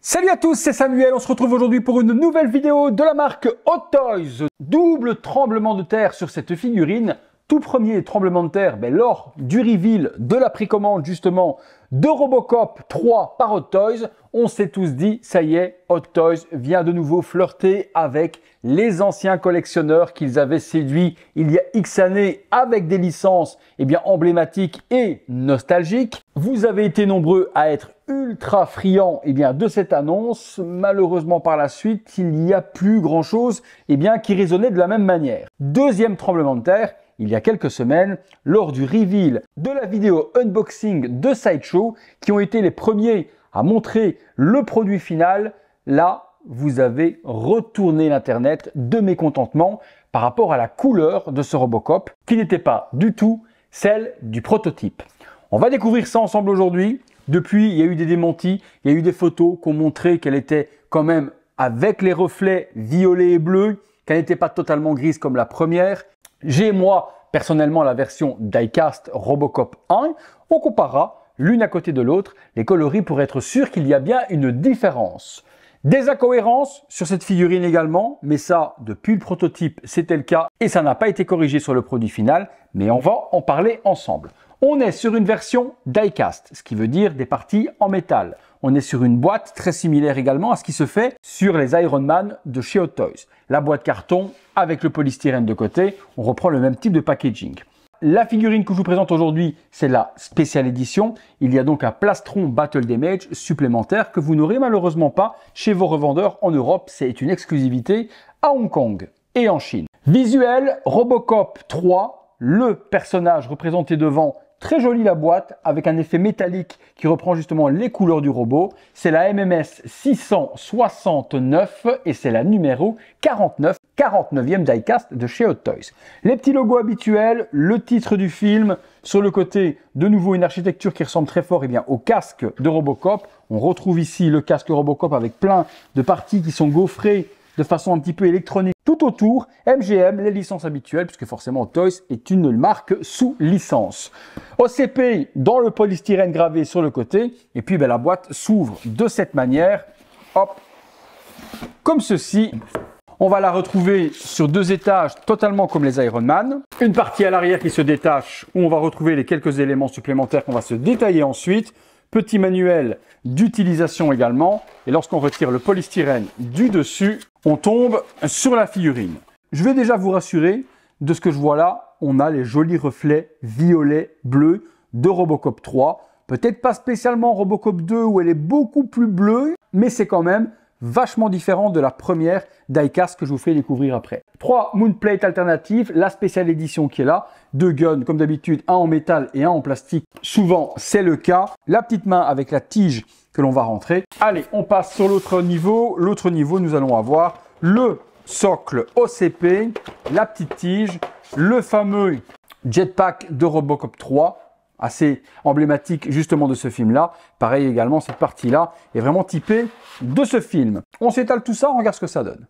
Salut à tous, c'est Samuel, on se retrouve aujourd'hui pour une nouvelle vidéo de la marque Hot Toys. Double tremblement de terre sur cette figurine. Tout premier tremblement de terre lors du reveal de la précommande justement de Robocop 3 par Hot Toys. On s'est tous dit, ça y est, Hot Toys vient de nouveau flirter avec les anciens collectionneurs qu'ils avaient séduits il y a X années avec des licences emblématiques et nostalgiques. Vous avez été nombreux à être ultra friands de cette annonce. Malheureusement par la suite, il n'y a plus grand chose qui résonnait de la même manière. Deuxième tremblement de terre, il y a quelques semaines, lors du reveal de la vidéo unboxing de Sideshow, qui ont été les premiers à montrer le produit final. Là, vous avez retourné l'internet de mécontentement par rapport à la couleur de ce Robocop, qui n'était pas du tout celle du prototype. On va découvrir ça ensemble aujourd'hui. Depuis, il y a eu des démentis, il y a eu des photos qui ont montré qu'elle était quand même avec les reflets violets et bleus, qu'elle n'était pas totalement grise comme la première. J'ai moi personnellement la version diecast Robocop 1. On comparera l'une à côté de l'autre les coloris pour être sûr qu'il y a bien une différence. Des incohérences sur cette figurine également, mais ça depuis le prototype c'était le cas et ça n'a pas été corrigé sur le produit final, mais on va en parler ensemble. On est sur une version diecast, ce qui veut dire des parties en métal. On est sur une boîte très similaire également à ce qui se fait sur les Iron Man de chez Hot Toys. La boîte carton avec le polystyrène de côté, on reprend le même type de packaging. La figurine que je vous présente aujourd'hui, c'est la Special Edition. Il y a donc un plastron Battle Damage supplémentaire que vous n'aurez malheureusement pas chez vos revendeurs en Europe. C'est une exclusivité à Hong Kong et en Chine. Visuel, Robocop 3, le personnage représenté devant. Très jolie la boîte avec un effet métallique qui reprend justement les couleurs du robot. C'est la MMS 669 et c'est la numéro 49, 49e diecast de chez Hot Toys. Les petits logos habituels, le titre du film, sur le côté de nouveau une architecture qui ressemble très fort au casque de Robocop. On retrouve ici le casque Robocop avec plein de parties qui sont gaufrées de façon un petit peu électronique. Tout autour, MGM, les licences habituelles, puisque forcément Hot Toys est une marque sous licence. OCP dans le polystyrène gravé sur le côté, et puis la boîte s'ouvre de cette manière, hop, comme ceci. On va la retrouver sur deux étages, totalement comme les Iron Man. Une partie à l'arrière qui se détache, où on va retrouver les quelques éléments supplémentaires qu'on va se détailler ensuite. Petit manuel d'utilisation également. Et lorsqu'on retire le polystyrène du dessus, on tombe sur la figurine. Je vais déjà vous rassurer, de ce que je vois là, on a les jolis reflets violets, bleus de Robocop 3. Peut-être pas spécialement Robocop 2 où elle est beaucoup plus bleue, mais c'est quand même vachement différent de la première diecast que je vous fais découvrir après. 3 moonplates alternatives, la Special Edition qui est là, 2 guns comme d'habitude, un en métal et un en plastique. Souvent c'est le cas. La petite main avec la tige que l'on va rentrer. Allez, on passe sur l'autre niveau. L'autre niveau, nous allons avoir le socle OCP, la petite tige, le fameux jetpack de Robocop 3. Assez emblématique justement de ce film-là. Pareil également, cette partie-là est vraiment typée de ce film. On s'étale tout ça, on regarde ce que ça donne.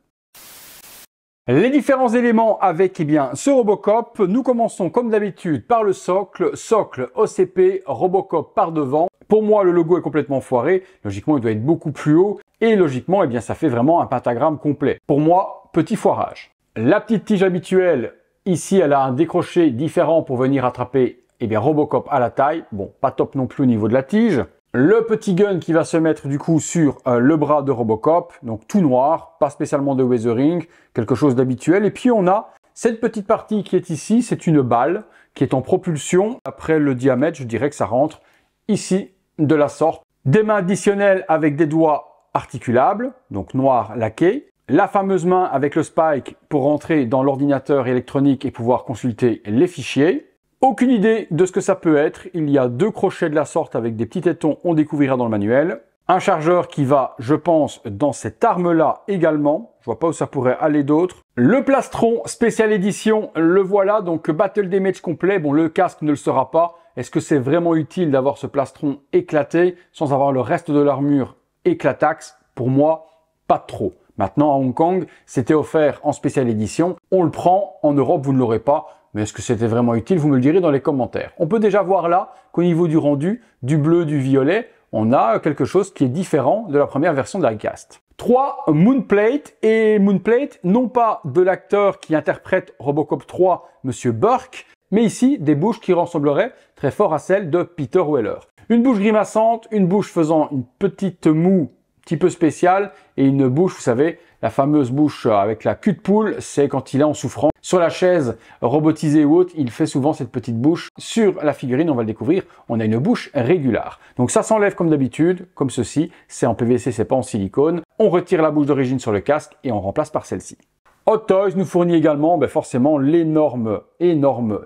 Les différents éléments avec ce Robocop, nous commençons comme d'habitude par le socle OCP Robocop par devant. Pour moi, le logo est complètement foiré. Logiquement, il doit être beaucoup plus haut. Et logiquement, ça fait vraiment un pentagramme complet. Pour moi, petit foirage. La petite tige habituelle, ici, elle a un décroché différent pour venir attraper Robocop à la taille, bon, pas top non plus au niveau de la tige. Le petit gun qui va se mettre du coup sur le bras de Robocop, donc tout noir, pas spécialement de weathering, quelque chose d'habituel. Et puis on a cette petite partie qui est ici, c'est une balle qui est en propulsion. Après le diamètre, je dirais que ça rentre ici de la sorte. Des mains additionnelles avec des doigts articulables, donc noir laqué. La fameuse main avec le spike pour rentrer dans l'ordinateur électronique et pouvoir consulter les fichiers. Aucune idée de ce que ça peut être. Il y a 2 crochets de la sorte avec des petits tétons, on découvrira dans le manuel. Un chargeur qui va, je pense, dans cette arme-là également. Je vois pas où ça pourrait aller d'autre. Le plastron Special Edition, le voilà, donc Battle Damage complet. Bon, le casque ne le sera pas. Est-ce que c'est vraiment utile d'avoir ce plastron éclaté sans avoir le reste de l'armure éclataxe? Pour moi, pas trop. Maintenant, à Hong Kong, c'était offert en Special Edition. On le prend. En Europe, vous ne l'aurez pas. Mais est-ce que c'était vraiment utile? Vous me le direz dans les commentaires. On peut déjà voir là qu'au niveau du rendu, du bleu, du violet, on a quelque chose qui est différent de la première version de Diecast. 3. Moonplate, et Moonplate, non pas de l'acteur qui interprète Robocop 3, Monsieur Burke, mais ici des bouches qui ressembleraient très fort à celles de Peter Weller. Une bouche grimaçante, une bouche faisant une petite moue un petit peu spéciale, et une bouche, vous savez, la fameuse bouche avec la cul de poule, c'est quand il est en souffrance. Sur la chaise robotisée ou autre, il fait souvent cette petite bouche. Sur la figurine, on va le découvrir, on a une bouche régulière. Donc ça s'enlève comme d'habitude, comme ceci. C'est en PVC, c'est pas en silicone. On retire la bouche d'origine sur le casque et on remplace par celle-ci. Hot Toys nous fournit également forcément l'énorme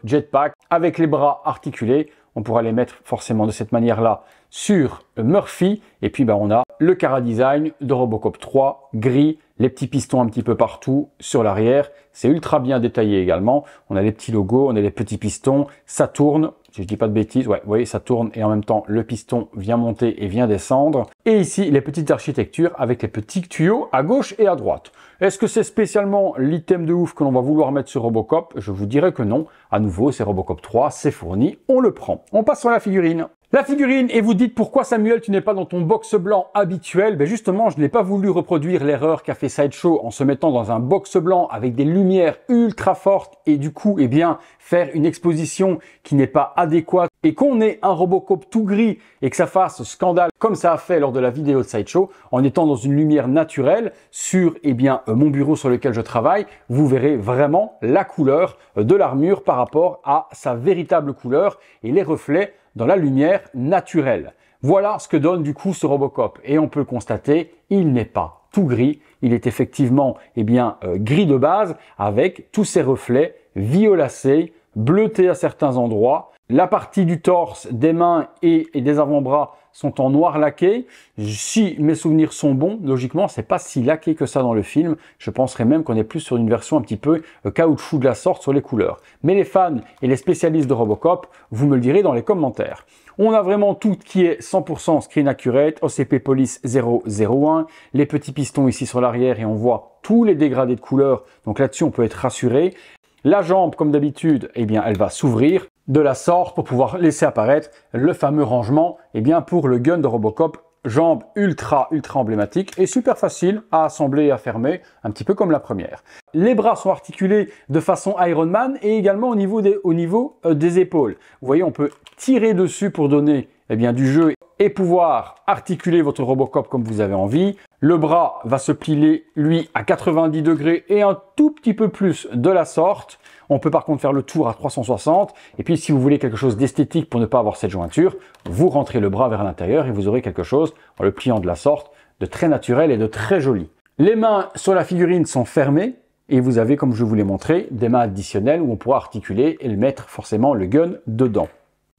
jetpack avec les bras articulés. On pourra les mettre forcément de cette manière-là sur Murphy. Et puis on a le Cara Design de Robocop 3, gris, les petits pistons un petit peu partout sur l'arrière. C'est ultra bien détaillé également. On a les petits logos, on a les petits pistons. Ça tourne, si je dis pas de bêtises, ouais, vous voyez, ça tourne et en même temps, le piston vient monter et vient descendre. Et ici, les petites architectures avec les petits tuyaux à gauche et à droite. Est-ce que c'est spécialement l'item de ouf que l'on va vouloir mettre sur Robocop? Je vous dirais que non. À nouveau, c'est Robocop 3, c'est fourni, on le prend. On passe sur la figurine. La figurine, et vous dites pourquoi Samuel tu n'es pas dans ton box blanc habituel? Justement, je n'ai pas voulu reproduire l'erreur qu'a fait Sideshow en se mettant dans un box blanc avec des lumières ultra fortes et du coup faire une exposition qui n'est pas adéquate et qu'on ait un Robocop tout gris et que ça fasse scandale comme ça a fait lors de la vidéo de Sideshow en étant dans une lumière naturelle sur mon bureau sur lequel je travaille. Vous verrez vraiment la couleur de l'armure par rapport à sa véritable couleur et les reflets dans la lumière naturelle. Voilà ce que donne du coup ce Robocop. Et on peut le constater, il n'est pas tout gris. Il est effectivement gris de base avec tous ces reflets violacés, bleutés à certains endroits. La partie du torse, des mains et des avant-bras sont en noir laqué. Si mes souvenirs sont bons, logiquement, c'est pas si laqué que ça dans le film. Je penserais même qu'on est plus sur une version un petit peu caoutchouc de la sorte sur les couleurs. Mais les fans et les spécialistes de Robocop, vous me le direz dans les commentaires. On a vraiment tout qui est 100% screen accurate, OCP Police 001, les petits pistons ici sur l'arrière et on voit tous les dégradés de couleurs. Donc là-dessus, on peut être rassuré. La jambe, comme d'habitude, elle va s'ouvrir de la sorte pour pouvoir laisser apparaître le fameux rangement pour le gun de Robocop. Jambe ultra emblématique et super facile à assembler et à fermer, un petit peu comme la première. Les bras sont articulés de façon Iron Man et également au niveau des épaules. Vous voyez, on peut tirer dessus pour donner du jeu et pouvoir articuler votre Robocop comme vous avez envie. Le bras va se plier, lui, à 90 degrés et un tout petit peu plus de la sorte. On peut par contre faire le tour à 360. Et puis, si vous voulez quelque chose d'esthétique pour ne pas avoir cette jointure, vous rentrez le bras vers l'intérieur et vous aurez quelque chose, en le pliant de la sorte, de très naturel et de très joli. Les mains sur la figurine sont fermées. Et vous avez, comme je vous l'ai montré, des mains additionnelles où on pourra articuler et le mettre forcément le gun dedans.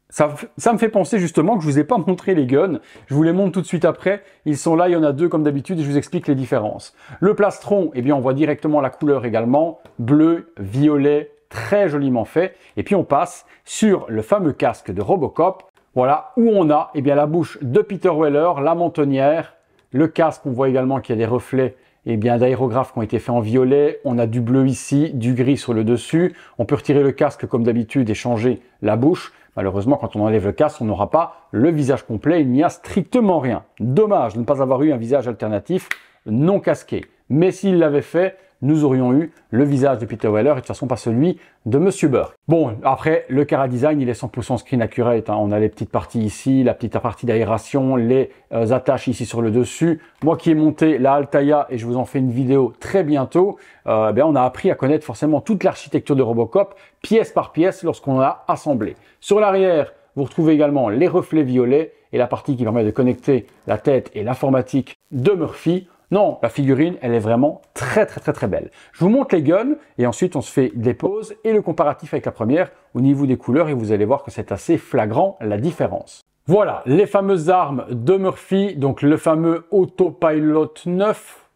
Ça me fait penser justement que je vous ai pas montré les guns. Je vous les montre tout de suite après. Ils sont là, il y en a deux comme d'habitude et je vous explique les différences. Le plastron, on voit directement la couleur également. Bleu, violet, très joliment fait. Et puis on passe sur le fameux casque de Robocop. Voilà, où on a la bouche de Peter Weller, la mentonnière. Le casque, on voit également qu'il y a des reflets d'aérographes qui ont été faits en violet. On a du bleu ici, du gris sur le dessus. On peut retirer le casque comme d'habitude et changer la bouche. Malheureusement, quand on enlève le casque, on n'aura pas le visage complet. Il n'y a strictement rien. Dommage de ne pas avoir eu un visage alternatif non casqué. Mais s'il l'avait fait, nous aurions eu le visage de Peter Weller et de toute façon pas celui de Monsieur Burke. Bon, après, le Cara Design, il est 100% screen accurate. On a les petites parties ici, la petite partie d'aération, les attaches ici sur le dessus. Moi qui ai monté la Altaïa et je vous en fais une vidéo très bientôt, on a appris à connaître forcément toute l'architecture de Robocop, pièce par pièce, lorsqu'on l'a assemblé. Sur l'arrière, vous retrouvez également les reflets violets et la partie qui permet de connecter la tête et l'informatique de Murphy. Non, la figurine, elle est vraiment très belle. Je vous montre les guns et ensuite on se fait des pauses et le comparatif avec la première au niveau des couleurs et vous allez voir que c'est assez flagrant la différence. Voilà, les fameuses armes de Murphy, donc le fameux Autopilot 9.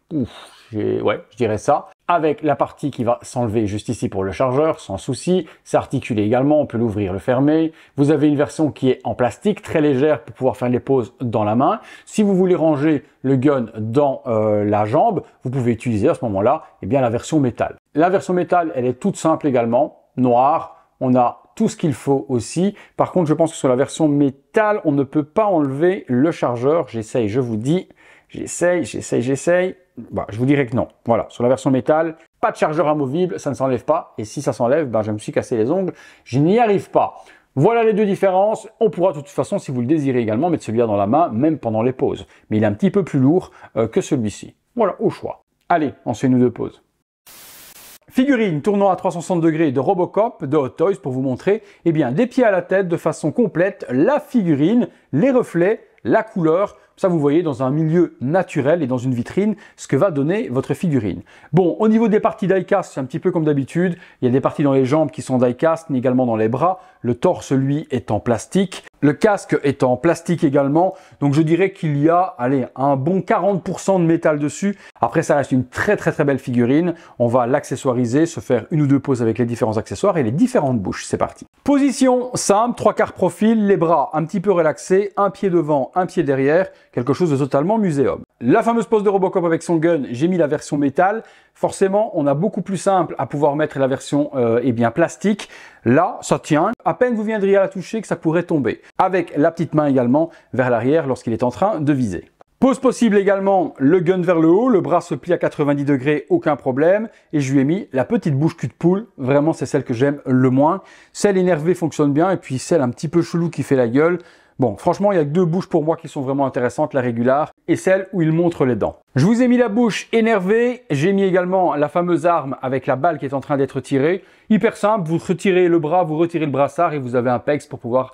Je dirais ça. Avec la partie qui va s'enlever juste ici pour le chargeur, sans souci. C'est articulé également, on peut l'ouvrir, le fermer. Vous avez une version qui est en plastique, très légère pour pouvoir faire les poses dans la main. Si vous voulez ranger le gun dans la jambe, vous pouvez utiliser à ce moment-là la version métal. La version métal, elle est toute simple également, noire. On a tout ce qu'il faut aussi. Par contre, je pense que sur la version métal, on ne peut pas enlever le chargeur. J'essaye, je vous dis. J'essaye. Bah, je vous dirais que non. Voilà, sur la version métal, pas de chargeur amovible, ça ne s'enlève pas. Et si ça s'enlève, ben, je me suis cassé les ongles. Je n'y arrive pas. Voilà les deux différences. On pourra de toute façon, si vous le désirez également, mettre celui-là dans la main, même pendant les pauses. Mais il est un petit peu plus lourd que celui-ci. Voilà, au choix. Allez, on se fait une ou deux pauses. Figurine tournant à 360 degrés de Robocop de Hot Toys pour vous montrer des pieds à la tête de façon complète, la figurine, les reflets, la couleur. Ça, vous voyez dans un milieu naturel et dans une vitrine ce que va donner votre figurine. Bon, au niveau des parties die-cast, c'est un petit peu comme d'habitude. Il y a des parties dans les jambes qui sont die-cast, mais également dans les bras. Le torse, lui, est en plastique. Le casque est en plastique également. Donc, je dirais qu'il y a, allez, un bon 40% de métal dessus. Après, ça reste une très belle figurine. On va l'accessoiriser, se faire une ou deux poses avec les différents accessoires et les différentes bouches. C'est parti. Position simple, 3/4 profil, les bras un petit peu relaxés, un pied devant, un pied derrière. Quelque chose de totalement muséum. La fameuse pose de Robocop avec son gun, j'ai mis la version métal. Forcément, on a beaucoup plus simple à pouvoir mettre la version plastique. Là, ça tient. À peine vous viendriez à la toucher que ça pourrait tomber. Avec la petite main également vers l'arrière lorsqu'il est en train de viser. Pose possible également, le gun vers le haut, le bras se plie à 90 degrés, aucun problème. Et je lui ai mis la petite bouche cul de poule. Vraiment, c'est celle que j'aime le moins. Celle énervée fonctionne bien et puis celle un petit peu chelou qui fait la gueule. Bon, franchement, il y a que deux bouches pour moi qui sont vraiment intéressantes, la régulière et celle où il montre les dents. Je vous ai mis la bouche énervée, j'ai mis également la fameuse arme avec la balle qui est en train d'être tirée. Hyper simple, vous retirez le bras, vous retirez le brassard et vous avez un PEX pour pouvoir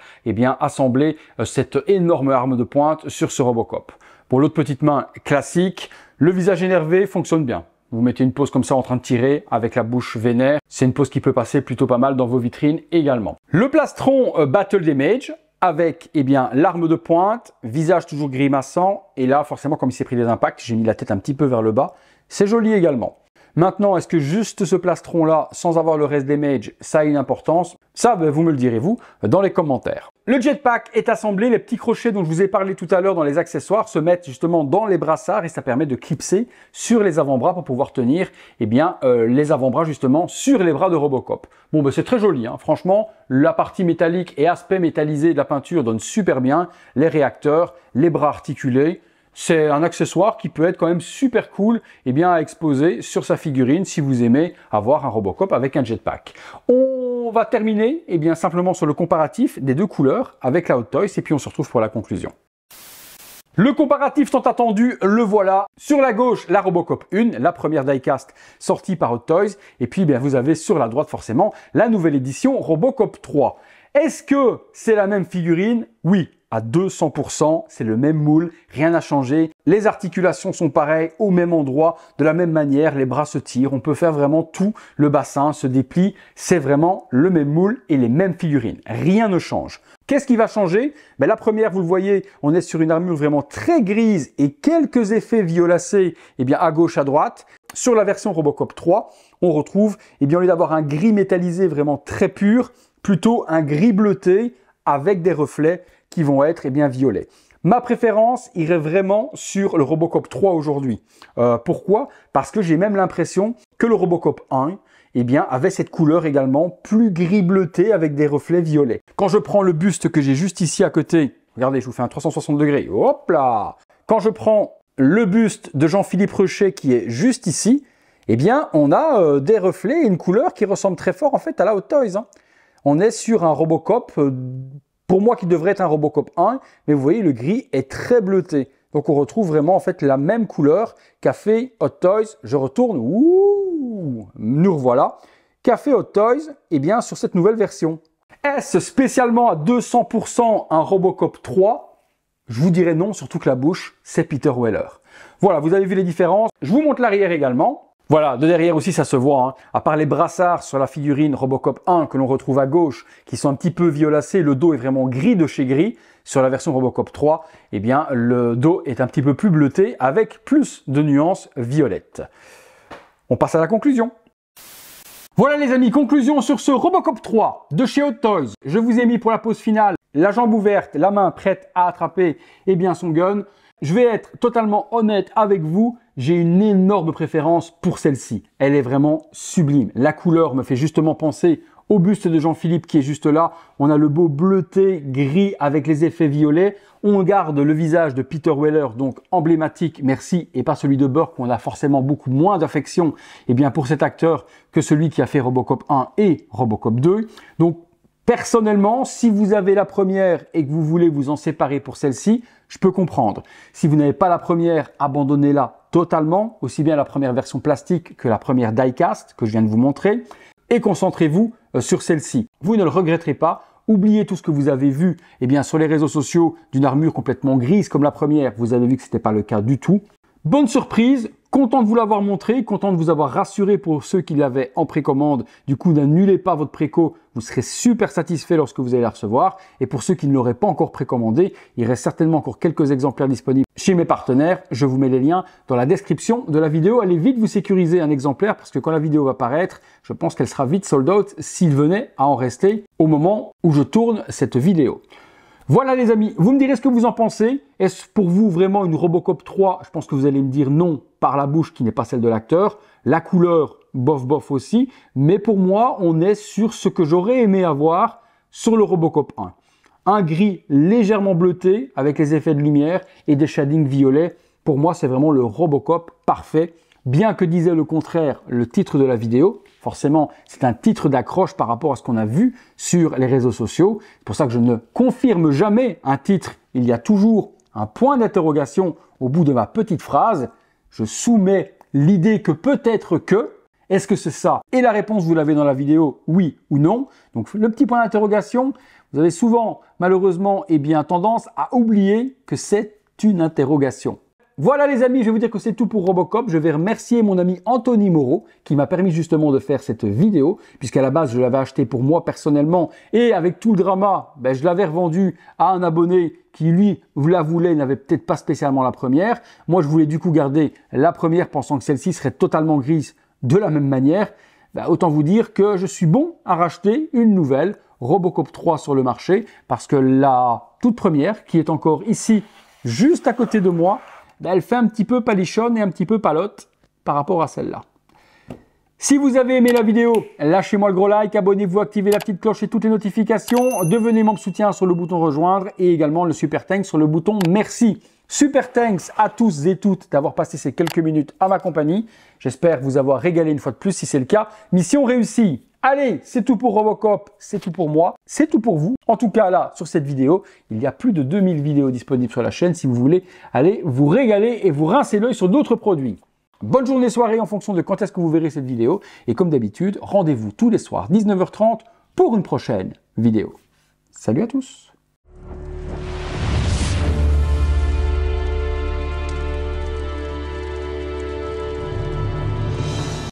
assembler cette énorme arme de pointe sur ce Robocop. Pour l'autre petite main classique, le visage énervé fonctionne bien. Vous mettez une pose comme ça en train de tirer avec la bouche vénère. C'est une pose qui peut passer plutôt pas mal dans vos vitrines également. Le plastron Battle Damage avec l'arme de pointe, visage toujours grimaçant, et là forcément comme il s'est pris des impacts, j'ai mis la tête un petit peu vers le bas, c'est joli également. Maintenant, est-ce que juste ce plastron là, sans avoir le reste des mages, ça a une importance? Ça, vous me le direz vous dans les commentaires. Le jetpack est assemblé, les petits crochets dont je vous ai parlé tout à l'heure dans les accessoires se mettent justement dans les brassards et ça permet de clipser sur les avant-bras pour pouvoir tenir les avant-bras justement sur les bras de Robocop. Bon, c'est très joli, hein. Franchement, la partie métallique et aspect métallisé de la peinture donne super bien, les réacteurs, les bras articulés. C'est un accessoire qui peut être quand même super cool à exposer sur sa figurine si vous aimez avoir un Robocop avec un jetpack. On va terminer simplement sur le comparatif des deux couleurs avec la Hot Toys et puis on se retrouve pour la conclusion. Le comparatif tant attendu, le voilà. Sur la gauche, la Robocop 1, la première diecast sortie par Hot Toys. Et puis vous avez sur la droite forcément la nouvelle édition Robocop 3. Est-ce que c'est la même figurine? Oui. À 200%, c'est le même moule, rien n'a changé. Les articulations sont pareilles, au même endroit, de la même manière, les bras se tirent, on peut faire vraiment tout, le bassin se déplie, c'est vraiment le même moule et les mêmes figurines. Rien ne change. Qu'est-ce qui va changer? La première, vous le voyez, on est sur une armure vraiment très grise et quelques effets violacés à gauche, à droite. Sur la version Robocop 3, on retrouve, au lieu d'avoir un gris métallisé vraiment très pur, plutôt un gris bleuté avec des reflets qui vont être violets. Ma préférence irait vraiment sur le Robocop 3 aujourd'hui. Pourquoi? Parce que j'ai même l'impression que le Robocop 1 avait cette couleur également plus gris bleuté avec des reflets violets. Quand je prends le buste que j'ai juste ici à côté, regardez, je vous fais un 360 degrés, hop là! Quand je prends le buste de Jean-Philippe Rechet qui est juste ici, on a des reflets et une couleur qui ressemble très fort en fait à la Hot Toys. Hein. On est sur un Robocop pour moi qui devrait être un Robocop 1, mais vous voyez le gris est très bleuté. Donc on retrouve vraiment en fait la même couleur qu'a fait Hot Toys. Je retourne, nous revoilà, qu'a fait Hot Toys sur cette nouvelle version. Est-ce spécialement à 200% un Robocop 3? Je vous dirais non, surtout que la bouche, c'est Peter Weller. Voilà, vous avez vu les différences. Je vous montre l'arrière également. Voilà, de derrière aussi ça se voit, hein. À part les brassards sur la figurine Robocop 1 que l'on retrouve à gauche, qui sont un petit peu violacés, le dos est vraiment gris de chez gris. Sur la version Robocop 3, le dos est un petit peu plus bleuté avec plus de nuances violettes. On passe à la conclusion. Voilà les amis, conclusion sur ce Robocop 3 de chez Hot Toys. Je vous ai mis pour la pose finale la jambe ouverte, la main prête à attraper son gun. Je vais être totalement honnête avec vous, j'ai une énorme préférence pour celle-ci. Elle est vraiment sublime. La couleur me fait justement penser au buste de Jean-Philippe qui est juste là. On a le beau bleuté gris avec les effets violets. On garde le visage de Peter Weller, donc emblématique, merci, et pas celui de Burke où on a forcément beaucoup moins d'affection pour cet acteur que celui qui a fait Robocop 1 et Robocop 2. Donc personnellement, si vous avez la première et que vous voulez vous en séparer pour celle-ci, je peux comprendre. Si vous n'avez pas la première, abandonnez-la totalement, aussi bien la première version plastique que la première die-cast que je viens de vous montrer, et concentrez-vous sur celle-ci. Vous ne le regretterez pas. Oubliez tout ce que vous avez vu sur les réseaux sociaux d'une armure complètement grise comme la première. Vous avez vu que ce n'était pas le cas du tout. Bonne surprise, content de vous l'avoir montré, content de vous avoir rassuré pour ceux qui l'avaient en précommande. Du coup, n'annulez pas votre préco, vous serez super satisfait lorsque vous allez la recevoir. Et pour ceux qui ne l'auraient pas encore précommandé, il reste certainement encore quelques exemplaires disponibles chez mes partenaires. Je vous mets les liens dans la description de la vidéo. Allez vite vous sécuriser un exemplaire parce que quand la vidéo va paraître, je pense qu'elle sera vite sold out s'il venait à en rester au moment où je tourne cette vidéo. Voilà les amis, vous me direz ce que vous en pensez. Est-ce pour vous vraiment une Robocop 3? Je pense que vous allez me dire non par la bouche qui n'est pas celle de l'acteur. La couleur, bof bof aussi. Mais pour moi, on est sur ce que j'aurais aimé avoir sur le Robocop 1. Un gris légèrement bleuté avec les effets de lumière et des shadings violets. Pour moi, c'est vraiment le Robocop parfait. Bien que disait le contraire le titre de la vidéo, forcément c'est un titre d'accroche par rapport à ce qu'on a vu sur les réseaux sociaux. C'est pour ça que je ne confirme jamais un titre, il y a toujours un point d'interrogation au bout de ma petite phrase. Je soumets l'idée que peut-être que, est-ce que c'est ça? Et la réponse vous l'avez dans la vidéo, oui ou non. Donc le petit point d'interrogation, vous avez souvent malheureusement tendance à oublier que c'est une interrogation. Voilà les amis, je vais vous dire que c'est tout pour Robocop. Je vais remercier mon ami Anthony Moreau qui m'a permis justement de faire cette vidéo puisqu'à la base je l'avais acheté pour moi personnellement et avec tout le drama, je l'avais revendu à un abonné qui lui la voulait, n'avait peut-être pas spécialement la première. Moi je voulais du coup garder la première pensant que celle-ci serait totalement grise de la même manière. Autant vous dire que je suis bon à racheter une nouvelle Robocop 3 sur le marché parce que la toute première qui est encore ici juste à côté de moi, elle fait un petit peu palichonne et un petit peu palote par rapport à celle-là. Si vous avez aimé la vidéo, lâchez-moi le gros like, abonnez-vous, activez la petite cloche et toutes les notifications, devenez membre soutien sur le bouton rejoindre et également le super thanks sur le bouton merci. Super thanks à tous et toutes d'avoir passé ces quelques minutes à ma compagnie. J'espère vous avoir régalé une fois de plus si c'est le cas. Mission réussie. Allez, c'est tout pour Robocop, c'est tout pour moi, c'est tout pour vous. En tout cas, là, sur cette vidéo, il y a plus de 2000 vidéos disponibles sur la chaîne si vous voulez aller vous régaler et vous rincer l'œil sur d'autres produits. Bonne journée, soirée en fonction de quand est-ce que vous verrez cette vidéo. Et comme d'habitude, rendez-vous tous les soirs 19h30 pour une prochaine vidéo. Salut à tous!